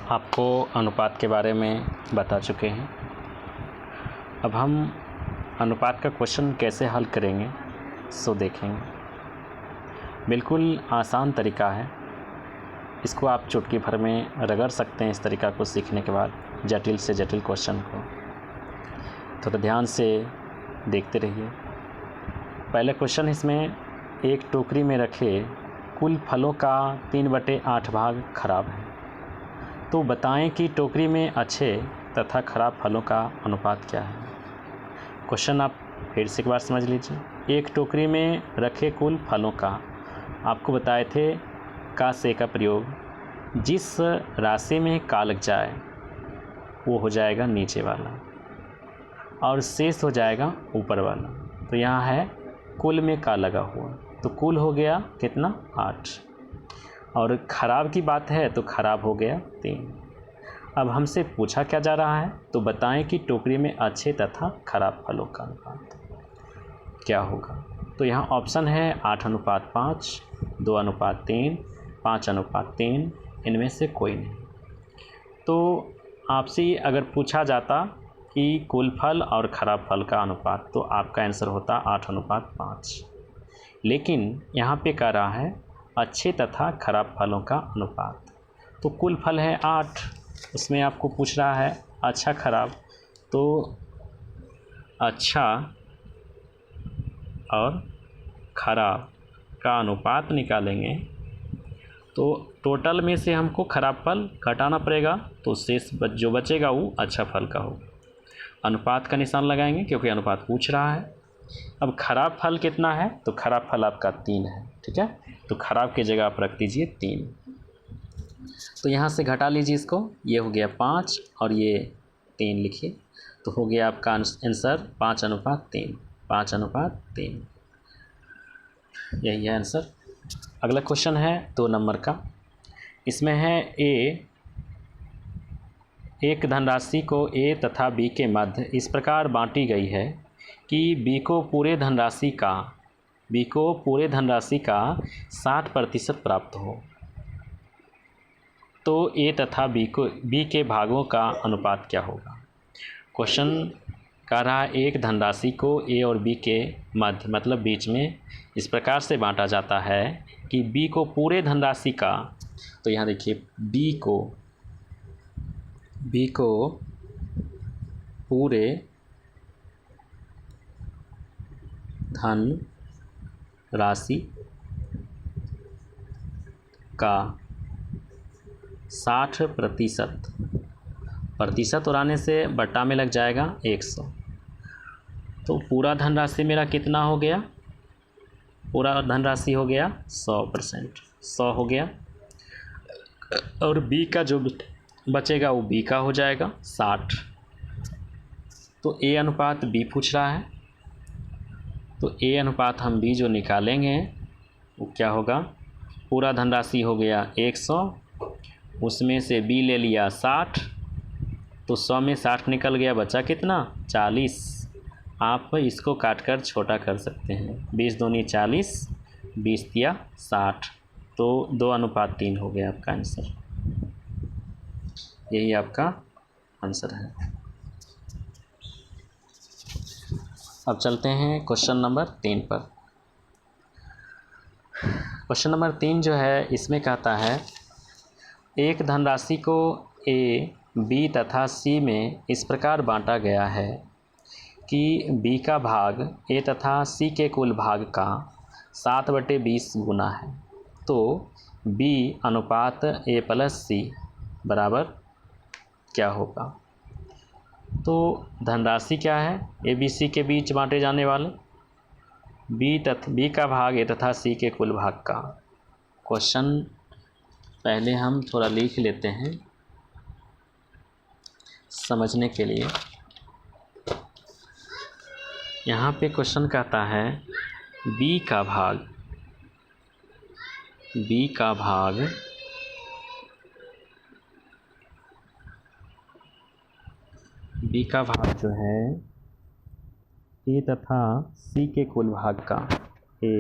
आपको अनुपात के बारे में बता चुके हैं। अब हम अनुपात का क्वेश्चन कैसे हल करेंगे सो देखेंगे। बिल्कुल आसान तरीका है, इसको आप चुटकी भर में रगड़ सकते हैं। इस तरीका को सीखने के बाद जटिल से जटिल क्वेश्चन को थोड़ा ध्यान से देखते रहिए। पहले क्वेश्चन इसमें, एक टोकरी में रखे कुल फलों का 3/8 भाग खराब है, तो बताएं कि टोकरी में अच्छे तथा खराब फलों का अनुपात क्या है। क्वेश्चन आप फिर से एक बार समझ लीजिए। एक टोकरी में रखे कुल फलों का, आपको बताए थे का से का प्रयोग, जिस राशि में का लग जाए वो हो जाएगा नीचे वाला और शेष हो जाएगा ऊपर वाला। तो यहाँ है कुल में का लगा हुआ, तो कुल हो गया कितना 8, और ख़राब की बात है तो ख़राब हो गया 3। अब हमसे पूछा क्या जा रहा है, तो बताएं कि टोकरी में अच्छे तथा खराब फलों का अनुपात क्या होगा। तो यहाँ ऑप्शन है 8:5, 2:3, 5:3, इनमें से कोई नहीं। तो आपसे अगर पूछा जाता कि कुल फल और ख़राब फल का अनुपात, तो आपका आंसर होता 8:5। लेकिन यहाँ पे कह रहा है अच्छे तथा खराब फलों का अनुपात, तो कुल फल है 8, उसमें आपको पूछ रहा है अच्छा खराब, तो अच्छा और खराब का अनुपात निकालेंगे तो टोटल में से हमको खराब फल घटाना पड़ेगा, तो शेष जो बचेगा वो अच्छा फल का होगा। अनुपात का निशान लगाएंगे क्योंकि अनुपात पूछ रहा है। अब खराब फल कितना है, तो खराब फल आपका 3 है, ठीक है। तो खराब की जगह आप रख दीजिए 3। तो यहाँ से घटा लीजिए इसको, ये हो गया 5 और ये 3 लिखिए, तो हो गया आपका आंसर 5:3, 5:3, यही है आंसर। अगला क्वेश्चन है 2 नंबर का। इसमें है एक धनराशि को ए तथा बी के मध्य इस प्रकार बांटी गई है कि बी को पूरे धनराशि का 60% प्राप्त हो, तो ए तथा बी के भागों का अनुपात क्या होगा। क्वेश्चन कह रहा है एक धनराशि को ए और बी के मध्य मतलब बीच में इस प्रकार से बांटा जाता है कि बी को पूरे धनराशि का, तो यहाँ देखिए बी को पूरे धन राशि का 60%, प्रतिशत उड़ाने से बट्टा में लग जाएगा 100, तो पूरा धनराशि मेरा कितना हो गया, पूरा धनराशि हो गया 100%, 100 हो गया। और बी का जो बचेगा वो बी का हो जाएगा 60। तो ए अनुपात बी पूछ रहा है, तो ए अनुपात हम बी जो निकालेंगे वो क्या होगा, पूरा धनराशि हो गया 100, उसमें से बी ले लिया 60, तो 100 में 60 निकल गया, बचा कितना 40। आप इसको काटकर छोटा कर सकते हैं, 20 दूनी 40, 20 दिया 60, तो 2:3 हो गया आपका आंसर। यही आपका आंसर है। अब चलते हैं क्वेश्चन नंबर 3 पर। क्वेश्चन नंबर 3 जो है इसमें कहता है एक धनराशि को ए, बी तथा सी में इस प्रकार बांटा गया है कि बी का भाग ए तथा सी के कुल भाग का 7/20 गुना है, तो बी अनुपात ए प्लस सी बराबर क्या होगा। तो धनराशि क्या है, ए बी सी के बीच बांटे जाने वाले, बी का भाग ए तथा सी के कुल भाग का। क्वेश्चन पहले हम थोड़ा लिख लेते हैं समझने के लिए। यहाँ पे क्वेश्चन कहता है बी का भाग जो है ए तथा सी के कुल भाग का, ए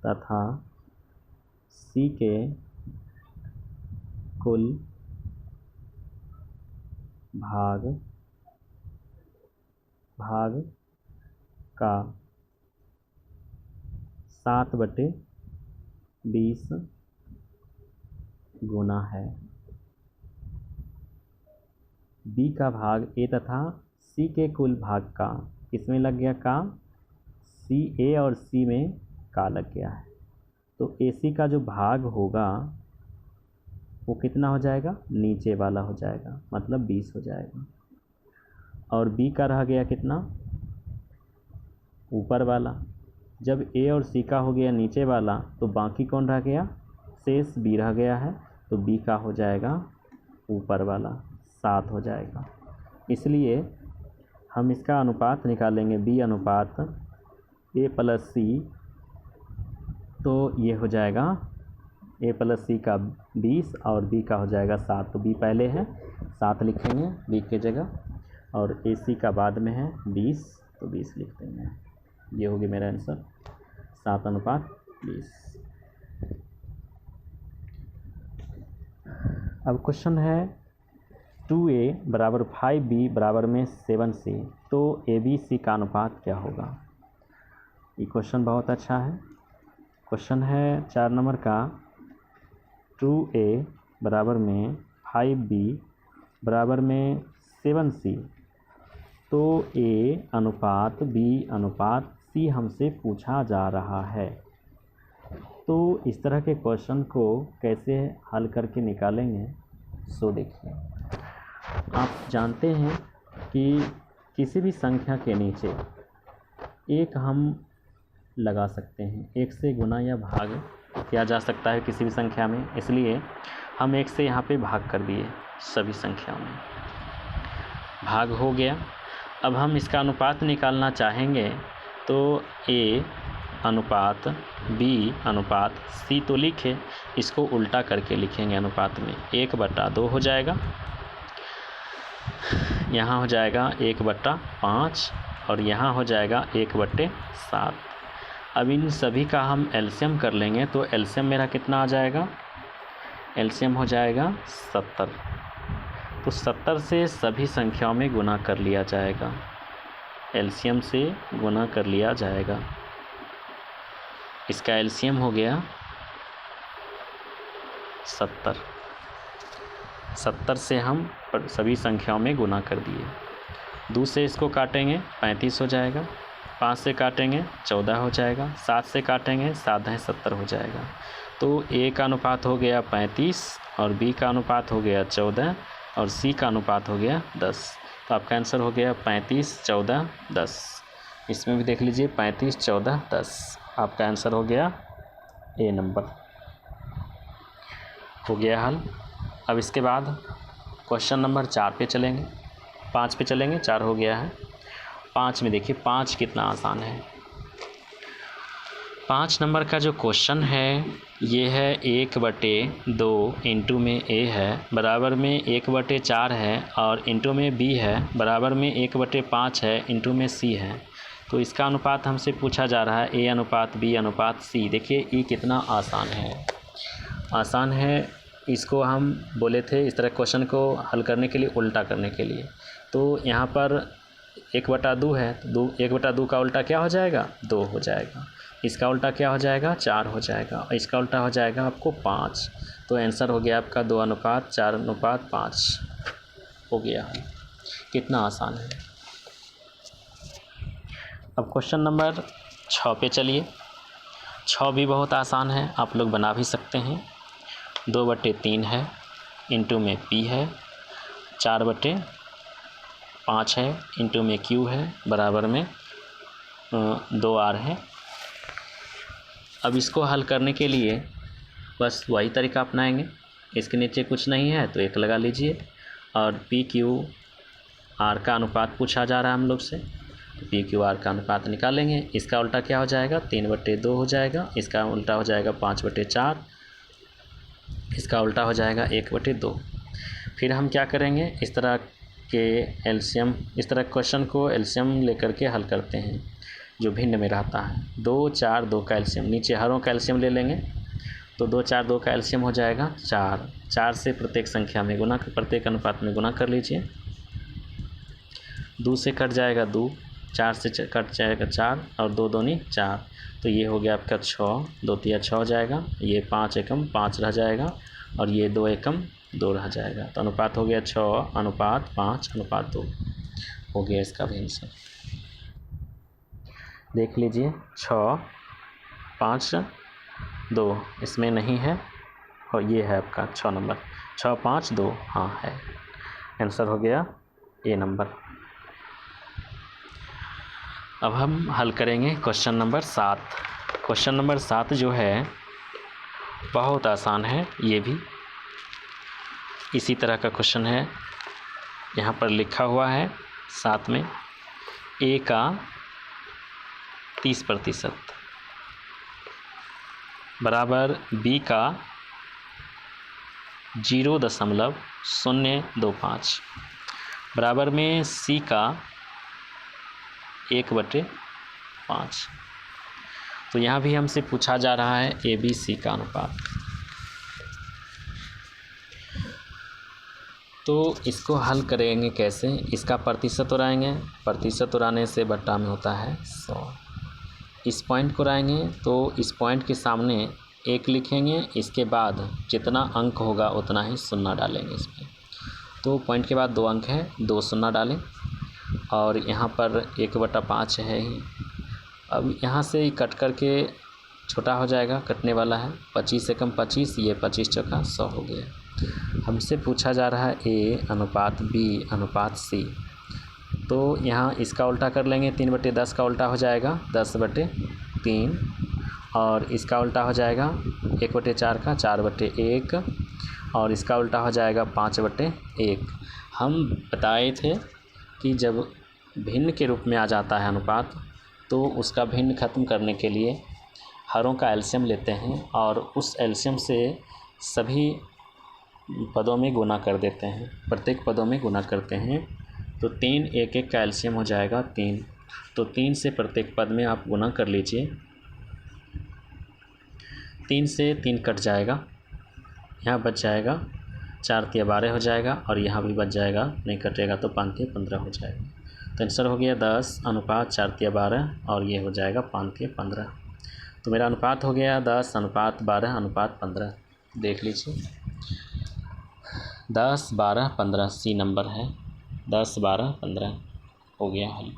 तथा सी के कुल भाग का 7/20 गुना है। बी का भाग ए तथा सी के कुल भाग का, किसमें लग गया का, सी ए और सी में का लग गया है। तो ए सी का जो भाग होगा वो कितना हो जाएगा, नीचे वाला हो जाएगा, मतलब 20 हो जाएगा। और बी का रह गया कितना, ऊपर वाला। जब ए और सी का हो गया नीचे वाला तो बाकी कौन रह गया, शेष बी रह गया है। तो बी का हो जाएगा ऊपर वाला, 7 हो जाएगा। इसलिए हम इसका अनुपात निकालेंगे, बी अनुपात ए प्लस सी। तो ये हो जाएगा ए प्लस सी का 20 और बी का हो जाएगा 7। तो बी पहले है, 7 लिखेंगे बी की जगह, और ए सी का बाद में है 20, तो 20 लिख देंगे। ये होगी मेरा आंसर, 7/20। अब क्वेश्चन है 2a बराबर 5b बराबर में 7c, तो ABC का अनुपात क्या होगा। ये क्वेश्चन बहुत अच्छा है। क्वेश्चन है 4 नंबर का, 2a बराबर में 5b बराबर में 7c, तो a अनुपात b अनुपात c हमसे पूछा जा रहा है। तो इस तरह के क्वेश्चन को कैसे हल करके निकालेंगे, सो देखिए। आप जानते हैं कि किसी भी संख्या के नीचे एक हम लगा सकते हैं, एक से गुना या भाग किया जा सकता है किसी भी संख्या में, इसलिए हम एक से यहाँ पे भाग कर दिए, सभी संख्याओं में भाग हो गया। अब हम इसका अनुपात निकालना चाहेंगे तो a अनुपात b अनुपात c तो लिखे, इसको उल्टा करके लिखेंगे अनुपात में, 1/2 हो जाएगा, यहाँ हो जाएगा 1/5 और यहाँ हो जाएगा 1/7। अब इन सभी का हम एलसीएम कर लेंगे, तो एलसीएम मेरा कितना आ जाएगा, एलसीएम हो जाएगा 70। तो 70 से सभी संख्याओं में गुना कर लिया जाएगा, एलसीएम से गुना कर लिया जाएगा। इसका एलसीएम हो गया 70। 70 से हम सभी संख्याओं में गुना कर दिए। 2 से इसको काटेंगे 35 हो जाएगा, 5 से काटेंगे 14 हो जाएगा, 7 से काटेंगे 7 है 70 हो जाएगा। तो ए का अनुपात हो गया 35 और बी का अनुपात हो गया 14 और सी का अनुपात हो गया 10। तो आपका आंसर हो गया 35, 14, 10। इसमें भी देख लीजिए 35, 14, 10, आपका आंसर हो गया ए नंबर, हो गया हल। अब इसके बाद क्वेश्चन नंबर 4 पे चलेंगे, 5 पे चलेंगे, 4 हो गया है। 5 में देखिए 5 कितना आसान है। 5 नंबर का जो क्वेश्चन है ये है 1/2 इंटू में a है बराबर में 1/4 है और इंटू में b है बराबर में 1/5 है इंटू में c है। तो इसका अनुपात हमसे पूछा जा रहा है a अनुपात b अनुपात c। देखिए ये कितना आसान है, आसान है। इसको हम बोले थे इस तरह क्वेश्चन को हल करने के लिए, उल्टा करने के लिए। तो यहाँ पर 1/2 है, तो 1/2 का उल्टा क्या हो जाएगा, 2 हो जाएगा। इसका उल्टा क्या हो जाएगा, 4 हो जाएगा, और इसका उल्टा हो जाएगा आपको 5। तो आंसर हो गया आपका 2:4:5 हो गया है। कितना आसान है। अब क्वेश्चन नंबर 6 पे चलिए। 6 भी बहुत आसान है, आप लोग बना भी सकते हैं। 2/3 है, इंटू में p है, 4/5 है, इंटू में q है, बराबर में 2r है। अब इसको हल करने के लिए बस वही तरीका अपनाएंगे। इसके नीचे कुछ नहीं है तो 1 लगा लीजिए, और पी क्यू आर का अनुपात पूछा जा रहा है हम लोग से, तो पी क्यू आर का अनुपात निकालेंगे। इसका उल्टा क्या हो जाएगा, 3/2 हो जाएगा, इसका उल्टा हो जाएगा 5/4, इसका उल्टा हो जाएगा 1/2। फिर हम क्या करेंगे, इस तरह के एलसीएम, इस तरह क्वेश्चन को एलसीएम लेकर के हल करते हैं जो भिन्न में रहता है। 2, 4, 2 का एलसीएम, नीचे हरों का एलसीएम ले लेंगे, तो 2 4 2 का एलसीएम हो जाएगा 4। 4 से प्रत्येक संख्या में गुना, प्रत्येक अनुपात में गुना कर लीजिए। 2 से कट जाएगा 2, 4 से कट जाएगा 4 और 2 दूनी 4, तो ये हो गया आपका 6, 2 तिया 6 हो जाएगा। ये 5 एकम 5 रह जाएगा और ये 2 एकम 2 रह जाएगा। तो अनुपात हो गया 6:5:2 हो गया इसका भी आंसर। देख लीजिए 6:5:2 इसमें नहीं है और ये है आपका 6 नंबर। 6:5:2 हाँ है, आंसर हो गया ए नंबर। अब हम हल करेंगे क्वेश्चन नंबर 7। क्वेश्चन नंबर 7 जो है बहुत आसान है, ये भी इसी तरह का क्वेश्चन है। यहाँ पर लिखा हुआ है 7 में ए का 30% बराबर बी का 0.025 बराबर में सी का 1/5। तो यहाँ भी हमसे पूछा जा रहा है ए बी सी का अनुपात। तो इसको हल करेंगे कैसे, इसका प्रतिशत उड़ाएंगे, प्रतिशत उड़ाने से बट्टा में होता है 100। इस पॉइंट को उड़ाएंगे तो इस पॉइंट के सामने 1 लिखेंगे, इसके बाद जितना अंक होगा उतना ही शून्य डालेंगे इसमें। तो पॉइंट के बाद 2 अंक है, 2 शून्य डालें और यहाँ पर 1/5 है ही। अब यहाँ से कट करके छोटा हो जाएगा, कटने वाला है। 25 से कम 25, ये 25 चौका 100 हो गया। हमसे पूछा जा रहा है ए अनुपात बी अनुपात सी। तो यहाँ इसका उल्टा कर लेंगे, 3/10 का उल्टा हो जाएगा 10/3 और इसका उल्टा हो जाएगा 1/4 का 4/1 और इसका उल्टा हो जाएगा 5/1। हम बताए थे कि जब भिन्न के रूप में आ जाता है अनुपात तो उसका भिन्न खत्म करने के लिए हरों का एलसीएम लेते हैं और उस एलसीएम से सभी पदों में गुना कर देते हैं, प्रत्येक पदों में गुना करते हैं। तो 3 1 का एलसीएम हो जाएगा 3। तो 3 से प्रत्येक पद में आप गुना कर लीजिए। 3 से 3 कट जाएगा, यहाँ बच जाएगा 4 तिया 12 हो जाएगा और यहाँ भी बच जाएगा, नहीं कटेगा तो 5 तिया 15 हो जाएगा। तो आंसर हो गया 10 अनुपात 4 तिया 12 और ये हो जाएगा 5 तिया 15। तो मेरा अनुपात हो गया 10 अनुपात 12 अनुपात 15। देख लीजिए 10 12 15 सी नंबर है। 10 12 15 हो गया हल।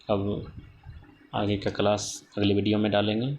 अब आगे का क्लास अगली वीडियो में डालेंगे।